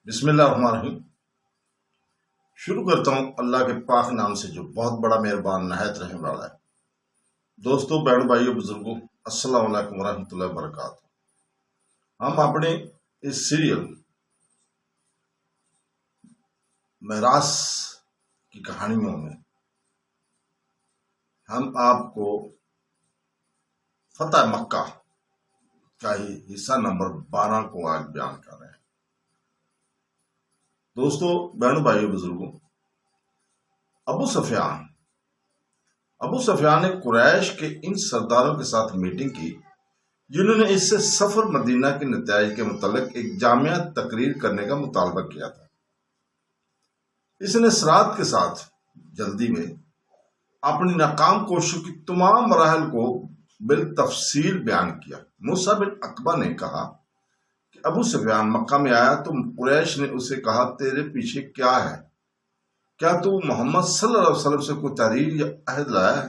بسم اللہ الرحمن الرحیم۔ شروع کرتا ہوں اللہ کے پاک نام سے جو بہت بڑا مہربان نہایت رحم والا ہے۔ دوستوں، بہن بھائیوں، بزرگوں، السلام علیکم ورحمۃ اللہ وبرکاتہ۔ ہم اپنے اس سیریل معراج کی کہانیوں میں ہم آپ کو فتح مکہ کا ہی حصہ نمبر 12 کو آج بیان کر رہے ہیں۔ دوستو، بہنوں، بھائیوں، بزرگوں، ابو سفیان نے قریش کے ان سرداروں کے ساتھ میٹنگ کی جنہوں نے اس سے سفر مدینہ کے نتائج کے متعلق ایک جامع تقریر کرنے کا مطالبہ کیا تھا۔ اس نے سرعت کے ساتھ جلدی میں اپنی ناکام کوششوں کی تمام مراحل کو بالتفصیل بیان کیا۔ موسیٰ بن عقبہ نے کہا کہ ابو سفیان مکہ میں آیا تو قریش نے اسے کہا، تیرے پیچھے کیا ہے؟ کیا تو محمد صلی اللہ علیہ وسلم سے کوئی تحریر یا عہد لایا ہے؟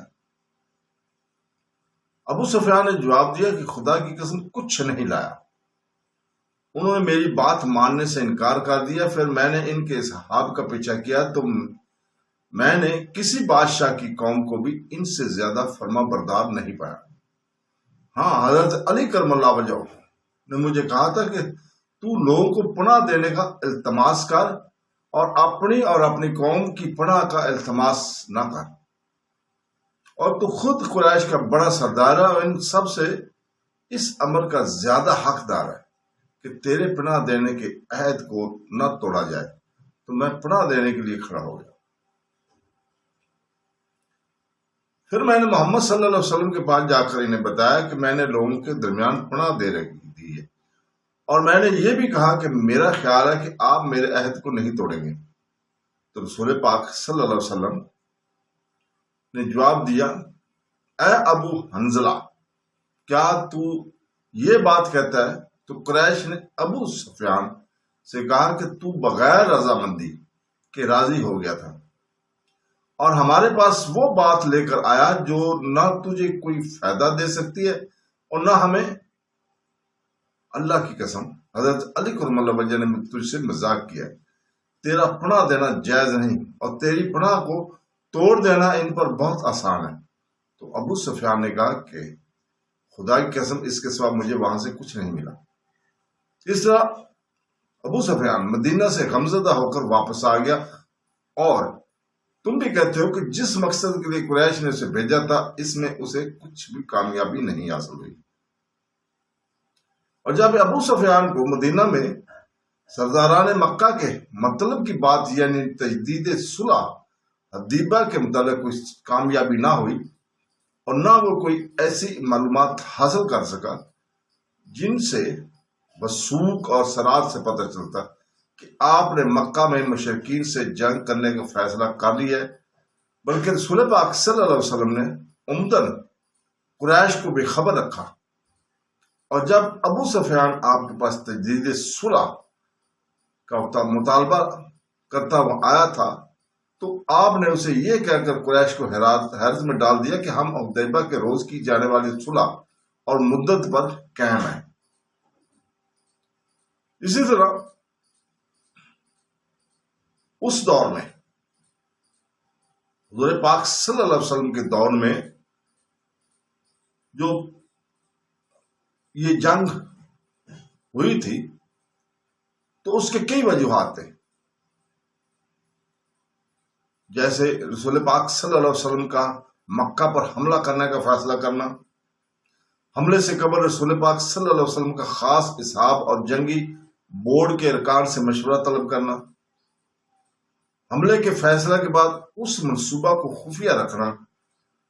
ابو سفیان نے جواب دیا کہ خدا کی قسم کچھ نہیں لایا۔ انہوں نے میری بات ماننے سے انکار کر دیا۔ پھر میں نے ان کے اصحاب کا پیچھا کیا تو میں نے کسی بادشاہ کی قوم کو بھی ان سے زیادہ فرما بردار نہیں پایا۔ ہاں، حضرت علی کرم اللہ وجہہ نے مجھے کہا تھا کہ تو لوگوں کو پناہ دینے کا التماس کر اور اپنی قوم کی پناہ کا التماس نہ کر، اور تو خود قریش کا بڑا سردار ہے اور ان سب سے اس امر کا زیادہ حقدار ہے کہ تیرے پناہ دینے کے عہد کو نہ توڑا جائے۔ تو میں پناہ دینے کے لیے کھڑا ہو گیا۔ پھر میں نے محمد صلی اللہ علیہ وسلم کے پاس جا کر انہیں بتایا کہ میں نے لوگوں کے درمیان پناہ دے رکھی دی ہے، اور میں نے یہ بھی کہا کہ میرا خیال ہے کہ آپ میرے عہد کو نہیں توڑیں گے۔ تو رسول پاک صلی اللہ علیہ وسلم نے جواب دیا، اے ابو حنظلہ، کیا تو یہ بات کہتا ہے؟ تو قریش نے ابو سفیان سے کہا کہ تو بغیر رضامندی کے راضی ہو گیا تھا اور ہمارے پاس وہ بات لے کر آیا جو نہ تجھے کوئی فائدہ دے سکتی ہے اور نہ ہمیں۔ اللہ کی قسم، حضرت علی کرم اللہ وجہ نے تجھ سے مذاق کیا۔ تیرا پناہ دینا جائز نہیں اور تیری پناہ کو توڑ دینا ان پر بہت آسان ہے۔ تو ابو سفیان نے کہا کہ خدا کی قسم، اس کے سوا مجھے وہاں سے کچھ نہیں ملا۔ اس طرح ابو سفیان مدینہ سے غمزدہ ہو کر واپس آ گیا، اور تم بھی کہتے ہو کہ جس مقصد کے لیے قریش نے اسے بھیجا تھا اس میں اسے کچھ بھی کامیابی نہیں حاصل ہوئی۔ اور جب ابو سفیان کو مدینہ میں سرداران مکہ کے مطلب کی بات یعنی تجدید صلح حدیبیہ کے متعلق کوئی کامیابی نہ ہوئی اور نہ وہ کوئی ایسی معلومات حاصل کر سکا جن سے وثوق اور سرعت سے پتہ چلتا کہ آپ نے مکہ میں مشرکین سے جنگ کرنے کا فیصلہ کر لیا ہے، بلکہ رسول پاک صلی اللہ علیہ وسلم نے عمدن قریش کو بے خبر رکھا، اور جب ابو سفیان آپ کے پاس تجدید صلح کا مطالبہ کرتا ہوا آیا تھا تو آپ نے اسے یہ کہہ کر قریش کو حیرت میں ڈال دیا کہ ہم حدیبیہ کے روز کی جانے والی صلح اور مدت پر قائم ہیں۔ اسی طرح اس دور میں حضور پاک صلی اللہ علیہ وسلم کے دور میں جو یہ جنگ ہوئی تھی تو اس کے کئی وجوہات تھے، جیسے رسول پاک صلی اللہ علیہ وسلم کا مکہ پر حملہ کرنے کا فیصلہ کرنا، حملے سے قبل رسول پاک صلی اللہ علیہ وسلم کا خاص اصحاب اور جنگی بورڈ کے ارکان سے مشورہ طلب کرنا، حملے کے فیصلہ کے بعد اس منصوبہ کو خفیہ رکھنا،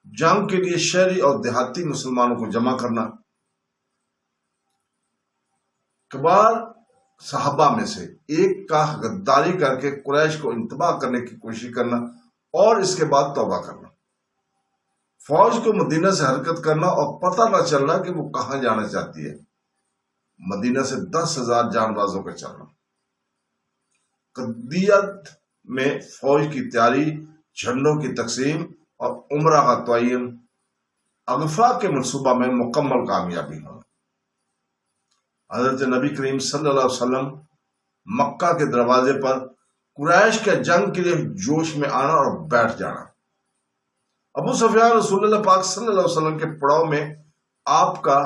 جنگ کے لیے شہری اور دیہاتی مسلمانوں کو جمع کرنا، کبار صحابہ میں سے ایک کا غداری کر کے قریش کو انتباہ کرنے کی کوشش کرنا، اور اس کے بعد توبہ کرنا، فوج کو مدینہ سے حرکت کرنا اور پتہ نہ چلنا کہ وہ کہاں جانا چاہتی ہے، مدینہ سے 10,000 جان بازوں کا چلنا، قدیت میں فوج کی تیاری، جھنڈوں کی تقسیم اور عمرہ کا تعین، اغفا کے منصوبہ میں مکمل کامیابی ہونا۔ حضرت نبی کریم صلی اللہ علیہ وسلم مکہ کے دروازے پر قریش کے جنگ کے لیے جوش میں آنا اور بیٹھ جانا۔ ابو سفیان رسول اللہ پاک صلی اللہ علیہ وسلم کے پڑاؤ میں آپ کا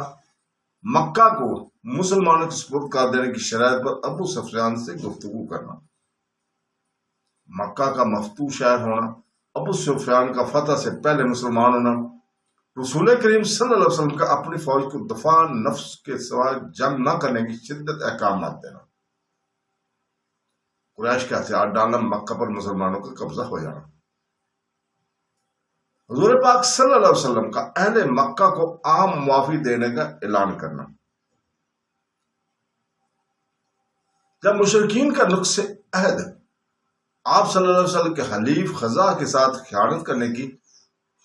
مکہ کو مسلمانوں کے سپرد کر دینے کی شرائط پر ابو سفیان سے گفتگو کرنا، مکہ کا مفتوح شہر ہونا، ابو سفیان کا فتح سے پہلے مسلمان ہونا، رسول کریم صلی اللہ علیہ وسلم کا اپنی فوج کو دفاع نفس کے سوائے جنگ نہ کرنے کی شدت احکامات دینا، قریش کا ہتھیار ڈالنا، مکہ پر مسلمانوں کا قبضہ ہو جانا، حضور پاک صلی اللہ علیہ وسلم کا اہل مکہ کو عام معافی دینے کا اعلان کرنا۔ جب مشرکین کا نقص عہد آپ صلی اللہ علیہ وسلم کے حلیف خزاع کے ساتھ خیانت کرنے کی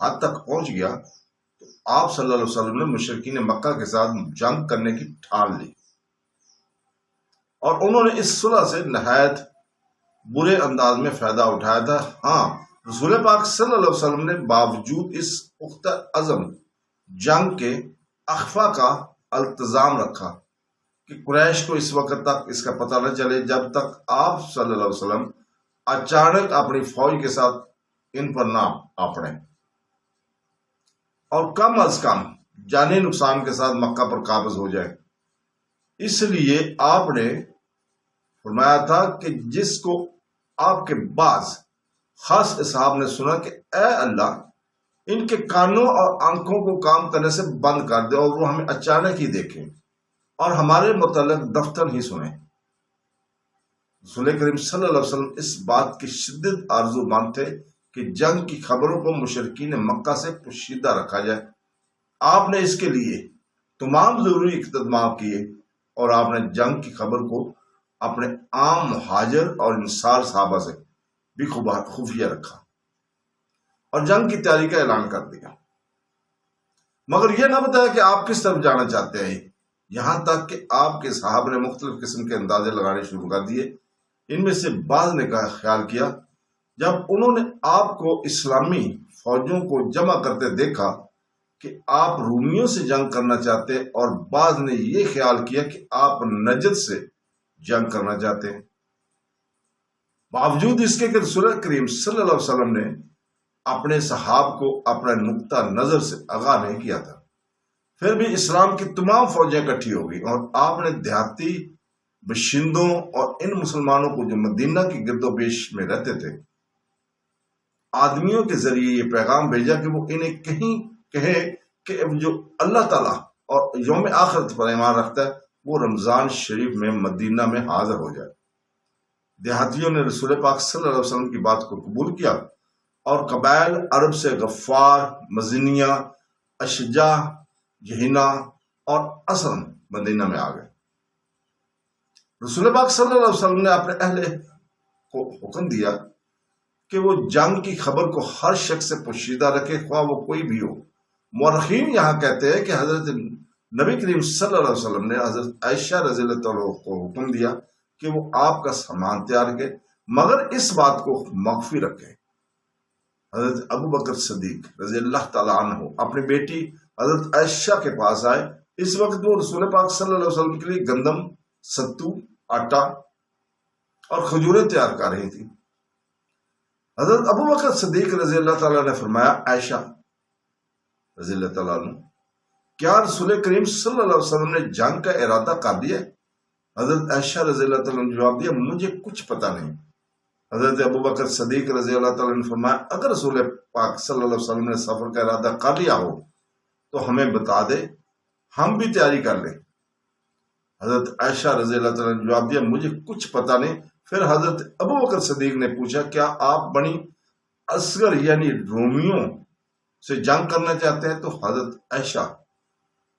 حد تک پہنچ گیا تو آپ صلی اللہ علیہ وسلم نے مشرکین مکہ کے ساتھ جنگ کرنے کی ٹھان لی، اور انہوں نے اس صلح سے نہایت برے انداز میں فائدہ اٹھایا تھا۔ ہاں، رسول پاک صلی اللہ علیہ وسلم نے باوجود اس پختہ عزم جنگ کے اخفا کا التزام رکھا کہ قریش کو اس وقت تک اس کا پتہ نہ چلے جب تک آپ صلی اللہ علیہ وسلم اچانک اپنی فوج کے ساتھ ان پر نہ آ پڑے اور کم از کم جانی نقصان کے ساتھ مکہ پر قابض ہو جائے۔ اس لیے آپ نے فرمایا تھا کہ جس کو آپ کے بعض خاص اصحاب نے سنا کہ اے اللہ ان کے کانوں اور آنکھوں کو کام کرنے سے بند کر دے اور وہ ہمیں اچانک ہی دیکھیں اور ہمارے متعلق دفتر ہی سنیں۔ رسول کریم صلی اللہ علیہ وسلم اس بات کی شدید آرزو مند تھے کہ جنگ کی خبروں کو مشرکین مکہ سے پوشیدہ رکھا جائے۔ آپ نے اس کے لیے تمام ضروری اقدامات کیے اور آپ نے جنگ کی خبر کو اپنے عام مہاجر اور انصار صحابہ سے بھی خفیہ رکھا اور جنگ کی تیاری کا اعلان کر دیا، مگر یہ نہ بتایا کہ آپ کس طرف جانا چاہتے ہیں، یہاں تک کہ آپ کے صحابہ نے مختلف قسم کے اندازے لگانے شروع کر دیے۔ ان میں سے بعض نے خیال کیا جب انہوں نے آپ کو اسلامی فوجوں کو جمع کرتے دیکھا کہ آپ رومیوں سے جنگ کرنا چاہتے، اور بعض نے یہ خیال کیا کہ آپ نجد سے جنگ کرنا چاہتے ہیں، باوجود اس کے کہ رسول کریم صلی اللہ علیہ وسلم نے اپنے صحاب کو اپنا نقطہ نظر سے آگاہ نہیں کیا تھا۔ پھر بھی اسلام کی تمام فوجیں اکٹھی ہو گئی اور آپ نے دیہاتی باشندوں اور ان مسلمانوں کو جو مدینہ کی گرد و پیش میں رہتے تھے آدمیوں کے ذریعے یہ پیغام بھیجا کہ وہ انہیں کہے کہ جو اللہ تعالیٰ اور یوم آخرت پر ایمان رکھتا ہے وہ رمضان شریف میں مدینہ میں حاضر ہو جائے۔ دیہاتیوں نے رسول پاک صلی اللہ علیہ وسلم کی بات کو قبول کیا اور قبائل عرب سے غفار، مزنیہ، اشجع، جہینہ اور اسلم مدینہ میں آ گئے۔ رسول پاک صلی اللہ علیہ وسلم نے اپنے اہل کو حکم دیا کہ وہ جنگ کی خبر کو ہر شخص سے پوشیدہ رکھے، خواہ وہ کوئی بھی ہو۔ مورخین یہاں کہتے ہیں کہ حضرت نبی کریم صلی اللہ علیہ وسلم نے حضرت عائشہ رضی اللہ عنہا کو حکم دیا کہ وہ آپ کا سامان تیار کرے، مگر اس بات کو مخفی رکھے۔ حضرت ابو بکر صدیق رضی اللہ تعالیٰ عنہ اپنی بیٹی حضرت عائشہ کے پاس آئے۔ اس وقت وہ رسول پاک صلی اللہ علیہ وسلم کے لیے گندم، ستو، آٹا اور کھجوریں تیار کر رہی تھی۔ حضرت ابو بکر صدیق رضی اللہ تعالیٰ نے فرمایا، عائشہ رضی اللہ تعالیٰ عنہ، کیا رسول کریم صلی اللہ علیہ وسلم نے جنگ کا ارادہ کر دیا؟ حضرت عائشہ رضی اللہ تعالیٰ نے جواب دیا، مجھے کچھ پتہ نہیں۔ حضرت ابو بکر صدیق رضی اللہ تعالیٰ نے فرمایا، اگر رسول پاک صلی اللہ علیہ وسلم نے سفر کا ارادہ کر لیا ہو تو ہمیں بتا دے، ہم بھی تیاری کر لیں۔ حضرت عائشہ رضی اللہ تعالیٰ نے جواب دیا، مجھے کچھ پتہ نہیں۔ پھر حضرت ابو بکر صدیق نے پوچھا، کیا آپ بنی اصغر یعنی رومیوں سے جنگ کرنا چاہتے ہیں؟ تو حضرت عائشہ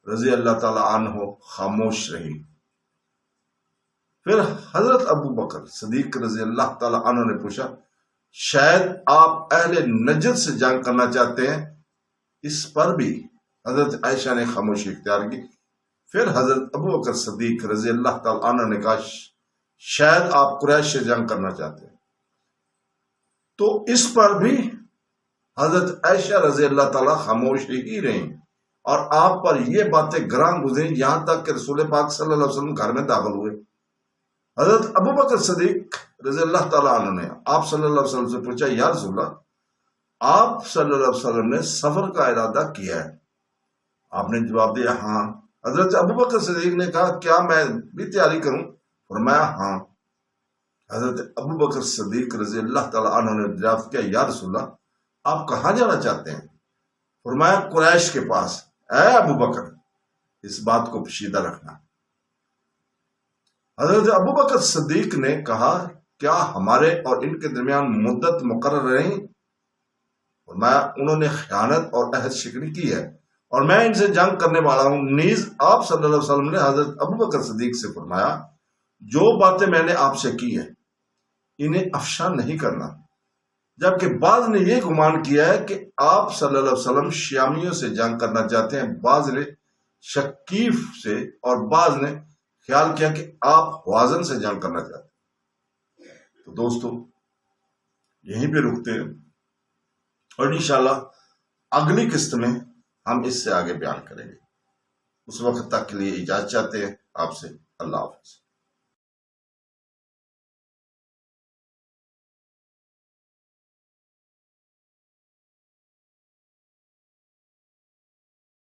رضی اللہ تعالیٰ عنہ خاموش رہی۔ پھر حضرت ابو بکر صدیق رضی اللہ تعالیٰ عنہ نے پوچھا، شاید آپ اہل نجد سے جنگ کرنا چاہتے ہیں؟ اس پر بھی حضرت عائشہ نے خاموشی اختیار کی۔ پھر حضرت ابو بکر صدیق رضی اللہ تعالیٰ عنہ نے کہا، شاید آپ قریش سے جنگ کرنا چاہتے ہیں۔ تو اس پر بھی حضرت عائشہ رضی اللہ تعالیٰ خاموش ہی رہیں اور آپ پر یہ باتیں گراں گزری، یہاں تک کہ رسول پاک صلی اللہ علیہ وسلم گھر میں داخل ہوئے حضرت ابو بکر صدیق رضی اللہ تعالیٰ عنہ نے آپ صلی اللہ علیہ وسلم سے پوچھا، یا رسول اللہ، آپ صلی اللہ علیہ وسلم نے سفر کا ارادہ کیا ہے؟ آپ نے جواب دیا ہاں۔ حضرت ابو بکر صدیق نے کہا کیا میں بھی تیاری کروں؟ فرمایا ہاں۔ حضرت ابو بکر صدیق رضی اللہ تعالیٰ عنہ نے دریافت کیا، یا رسول اللہ، آپ کہاں جانا چاہتے ہیں؟ فرمایا قریش کے پاس۔ اے ابو بکر، اس بات کو پوشیدہ رکھنا۔ حضرت ابو بکر صدیق نے کہا کیا ہمارے اور ان کے درمیان مدت مقرر رہی؟ فرمایا انہوں نے خیانت اور عہد شکنی کی ہے اور میں ان سے جنگ کرنے والا ہوں۔ نیز آپ صلی اللہ علیہ وسلم نے حضرت ابو بکر صدیق سے فرمایا جو باتیں میں نے آپ سے کی ہے انہیں افشا نہیں کرنا، جبکہ بعض نے یہ گمان کیا ہے کہ آپ صلی اللہ علیہ وسلم شامیوں سے جنگ کرنا چاہتے ہیں، بعض نے شکیف سے، اور بعض نے خیال کیا کہ آپ حوازن سے جنگ کرنا چاہتے ہیں۔ تو دوستو یہیں پہ رکتے ہیں اور انشاءاللہ اگلی قسط میں ہم اس سے آگے بیان کریں گے۔ اس وقت تک کے لیے اجازت چاہتے ہیں آپ سے۔ اللہ حافظ۔